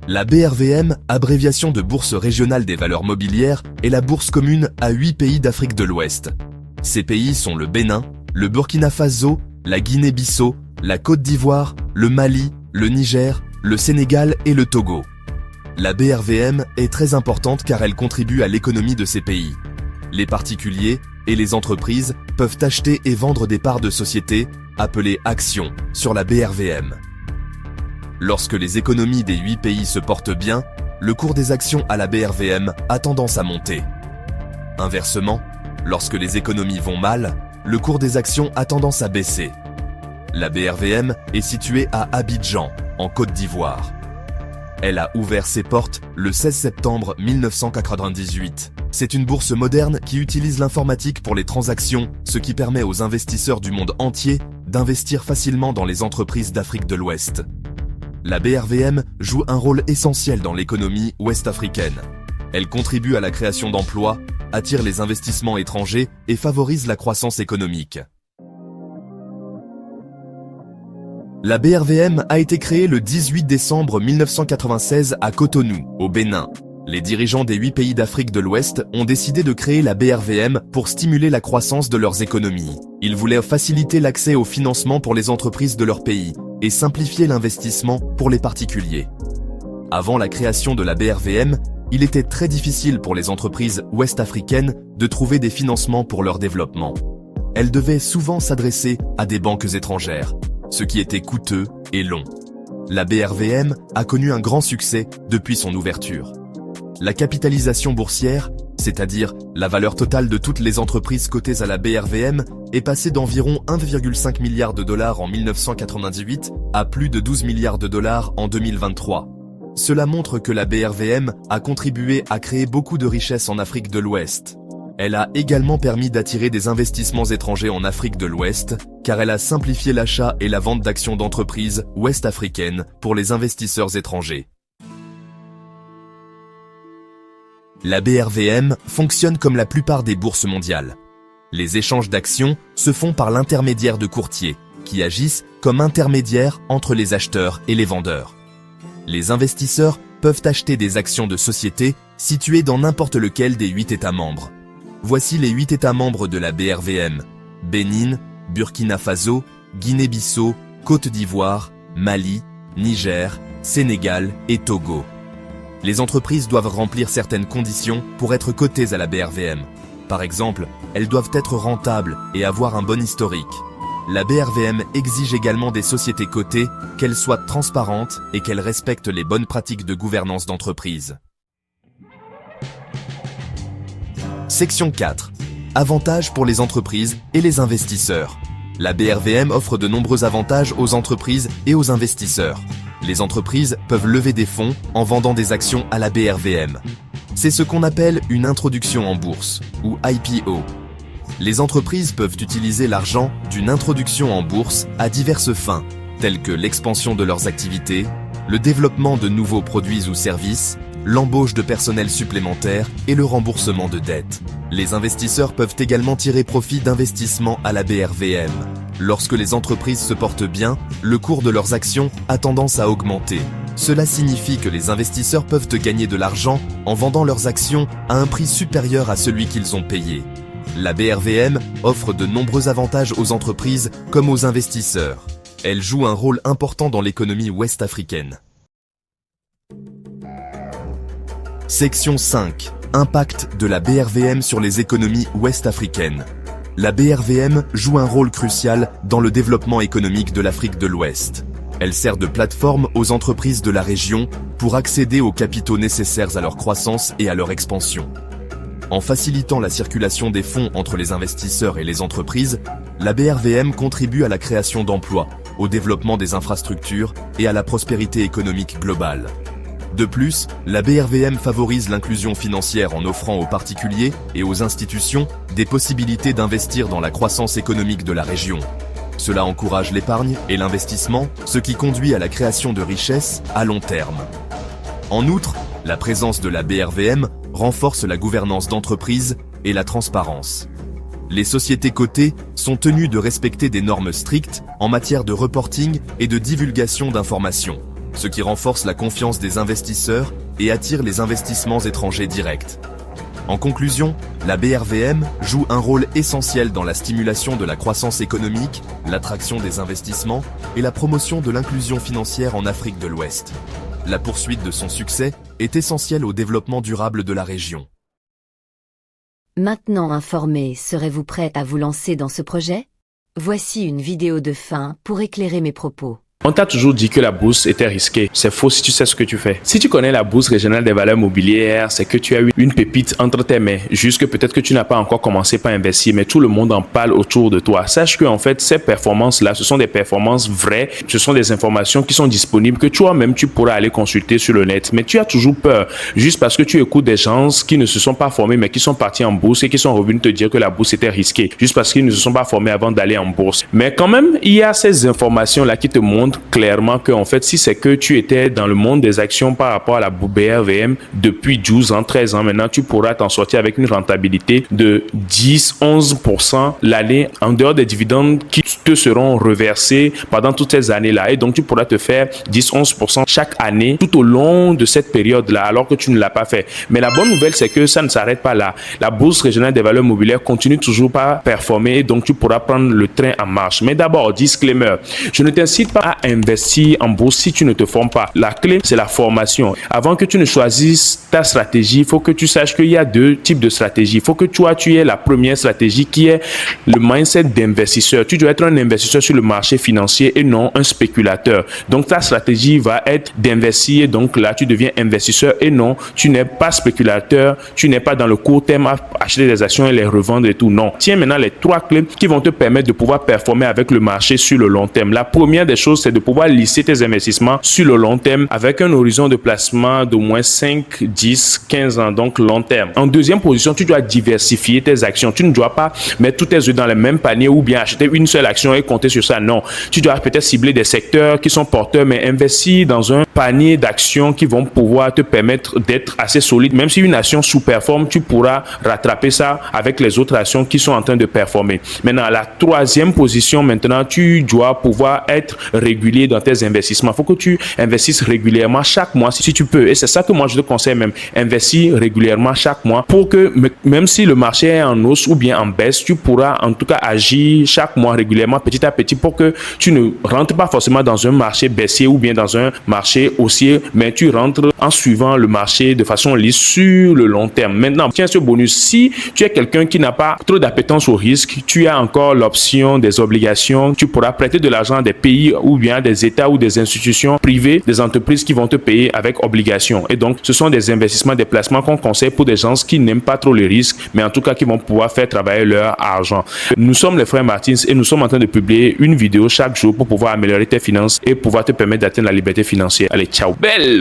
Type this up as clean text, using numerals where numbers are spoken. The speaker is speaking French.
La BRVM, abréviation de Bourse régionale des valeurs mobilières, est la bourse commune à 8 pays d'Afrique de l'Ouest. Ces pays sont le Bénin, le Burkina Faso, la Guinée-Bissau, la Côte d'Ivoire, le Mali, le Niger, le Sénégal et le Togo. La BRVM est très importante car elle contribue à l'économie de ces pays. Les particuliers et les entreprises peuvent acheter et vendre des parts de sociétés, appelées actions, sur la BRVM. Lorsque les économies des 8 pays se portent bien, le cours des actions à la BRVM a tendance à monter. Inversement, lorsque les économies vont mal, le cours des actions a tendance à baisser. La BRVM est située à Abidjan, en Côte d'Ivoire. Elle a ouvert ses portes le 16 septembre 1998. C'est une bourse moderne qui utilise l'informatique pour les transactions, ce qui permet aux investisseurs du monde entier d'investir facilement dans les entreprises d'Afrique de l'Ouest. La BRVM joue un rôle essentiel dans l'économie ouest-africaine. Elle contribue à la création d'emplois, attire les investissements étrangers et favorise la croissance économique. La BRVM a été créée le 18 décembre 1996 à Cotonou, au Bénin. Les dirigeants des 8 pays d'Afrique de l'Ouest ont décidé de créer la BRVM pour stimuler la croissance de leurs économies. Ils voulaient faciliter l'accès au financement pour les entreprises de leur pays et simplifier l'investissement pour les particuliers. Avant la création de la BRVM, il était très difficile pour les entreprises ouest-africaines de trouver des financements pour leur développement. Elles devaient souvent s'adresser à des banques étrangères, ce qui était coûteux et long. La BRVM a connu un grand succès depuis son ouverture. La capitalisation boursière, c'est-à-dire la valeur totale de toutes les entreprises cotées à la BRVM, est passée d'environ 1,5 milliard de dollars en 1998 à plus de 12 milliards de dollars en 2023. Cela montre que la BRVM a contribué à créer beaucoup de richesses en Afrique de l'Ouest. Elle a également permis d'attirer des investissements étrangers en Afrique de l'Ouest, car elle a simplifié l'achat et la vente d'actions d'entreprises ouest-africaines pour les investisseurs étrangers. La BRVM fonctionne comme la plupart des bourses mondiales. Les échanges d'actions se font par l'intermédiaire de courtiers, qui agissent comme intermédiaires entre les acheteurs et les vendeurs. Les investisseurs peuvent acheter des actions de sociétés situées dans n'importe lequel des 8 États membres. Voici les 8 États membres de la BRVM: Bénin, Burkina Faso, Guinée-Bissau, Côte d'Ivoire, Mali, Niger, Sénégal et Togo. Les entreprises doivent remplir certaines conditions pour être cotées à la BRVM. Par exemple, elles doivent être rentables et avoir un bon historique. La BRVM exige également des sociétés cotées qu'elles soient transparentes et qu'elles respectent les bonnes pratiques de gouvernance d'entreprise. Section 4. Avantages pour les entreprises et les investisseurs. La BRVM offre de nombreux avantages aux entreprises et aux investisseurs. Les entreprises peuvent lever des fonds en vendant des actions à la BRVM. C'est ce qu'on appelle une introduction en bourse, ou IPO. Les entreprises peuvent utiliser l'argent d'une introduction en bourse à diverses fins, telles que l'expansion de leurs activités, le développement de nouveaux produits ou services, l'embauche de personnel supplémentaire et le remboursement de dettes. Les investisseurs peuvent également tirer profit d'investissements à la BRVM. Lorsque les entreprises se portent bien, le cours de leurs actions a tendance à augmenter. Cela signifie que les investisseurs peuvent gagner de l'argent en vendant leurs actions à un prix supérieur à celui qu'ils ont payé. La BRVM offre de nombreux avantages aux entreprises comme aux investisseurs. Elle joue un rôle important dans l'économie ouest-africaine. Section 5. Impact de la BRVM sur les économies ouest-africaines. La BRVM joue un rôle crucial dans le développement économique de l'Afrique de l'Ouest. Elle sert de plateforme aux entreprises de la région pour accéder aux capitaux nécessaires à leur croissance et à leur expansion. En facilitant la circulation des fonds entre les investisseurs et les entreprises, la BRVM contribue à la création d'emplois, au développement des infrastructures et à la prospérité économique globale. De plus, la BRVM favorise l'inclusion financière en offrant aux particuliers et aux institutions des possibilités d'investir dans la croissance économique de la région. Cela encourage l'épargne et l'investissement, ce qui conduit à la création de richesses à long terme. En outre, la présence de la BRVM renforce la gouvernance d'entreprise et la transparence. Les sociétés cotées sont tenues de respecter des normes strictes en matière de reporting et de divulgation d'informations. ce qui renforce la confiance des investisseurs et attire les investissements étrangers directs. En conclusion, la BRVM joue un rôle essentiel dans la stimulation de la croissance économique, l'attraction des investissements et la promotion de l'inclusion financière en Afrique de l'Ouest. La poursuite de son succès est essentielle au développement durable de la région. Maintenant informé, serez-vous prêt à vous lancer dans ce projet? Voici une vidéo de fin pour éclairer mes propos. On t'a toujours dit que la bourse était risquée. C'est faux si tu sais ce que tu fais. Si tu connais la bourse régionale des valeurs mobilières, c'est que tu as eu une pépite entre tes mains. Juste que peut-être que tu n'as pas encore commencé par investir, mais tout le monde en parle autour de toi. Sache que en fait, ces performances-là, ce sont des performances vraies. Ce sont des informations qui sont disponibles que toi-même tu pourras aller consulter sur le net. Mais tu as toujours peur, juste parce que tu écoutes des gens qui ne se sont pas formés, mais qui sont partis en bourse et qui sont revenus te dire que la bourse était risquée, juste parce qu'ils ne se sont pas formés avant d'aller en bourse. Mais quand même, il y a ces informations-là qui te montrent clairement que en fait, si c'est que tu étais dans le monde des actions par rapport à la BRVM depuis 12 ans, 13 ans maintenant, tu pourras t'en sortir avec une rentabilité de 10-11% l'année en dehors des dividendes qui te seront reversés pendant toutes ces années-là. Et donc, tu pourras te faire 10-11% chaque année tout au long de cette période-là, alors que tu ne l'as pas fait. Mais la bonne nouvelle, c'est que ça ne s'arrête pas là. La bourse régionale des valeurs mobilières continue toujours pas à performer et donc tu pourras prendre le train en marche. Mais d'abord, disclaimer, je ne t'incite pas à investir en bourse si tu ne te formes pas. La clé, c'est la formation. Avant que tu ne choisisses ta stratégie, il faut que tu saches qu'il y a deux types de stratégies. Il faut que tu aies la première stratégie qui est le mindset d'investisseur. Tu dois être un investisseur sur le marché financier et non un spéculateur. Donc, ta stratégie va être d'investir. Donc là, tu deviens investisseur et non, tu n'es pas spéculateur. Tu n'es pas dans le court terme à acheter des actions et les revendre et tout. Non. Tiens maintenant les trois clés qui vont te permettre de pouvoir performer avec le marché sur le long terme. La première des choses, c'est de pouvoir lisser tes investissements sur le long terme avec un horizon de placement d'au moins 5, 10, 15 ans, donc long terme. En deuxième position, tu dois diversifier tes actions. Tu ne dois pas mettre tous tes œufs dans le même panier ou bien acheter une seule action et compter sur ça. Non. Tu dois peut-être cibler des secteurs qui sont porteurs, mais investir dans un panier d'actions qui vont pouvoir te permettre d'être assez solide. Même si une action sous-performe, tu pourras rattraper ça avec les autres actions qui sont en train de performer. Maintenant, la troisième position, maintenant, tu dois pouvoir être régulier dans tes investissements. Il faut que tu investisses régulièrement chaque mois si tu peux. Et c'est ça que moi je te conseille même. Investir régulièrement chaque mois pour que même si le marché est en hausse ou bien en baisse, tu pourras en tout cas agir chaque mois régulièrement, petit à petit, pour que tu ne rentres pas forcément dans un marché baissier ou bien dans un marché haussier, mais tu rentres en suivant le marché de façon lisse sur le long terme. Maintenant, tiens ce bonus. Si tu es quelqu'un qui n'a pas trop d'appétence au risque, tu as encore l'option des obligations. Tu pourras prêter de l'argent à des pays ou bien des États ou des institutions privées, des entreprises qui vont te payer avec obligation. Et donc, ce sont des investissements, des placements qu'on conseille pour des gens qui n'aiment pas trop les risques, mais en tout cas qui vont pouvoir faire travailler leur argent. Nous sommes les frères Martins et nous sommes en train de publier une vidéo chaque jour pour pouvoir améliorer tes finances et pouvoir te permettre d'atteindre la liberté financière. Allez, ciao! Belle!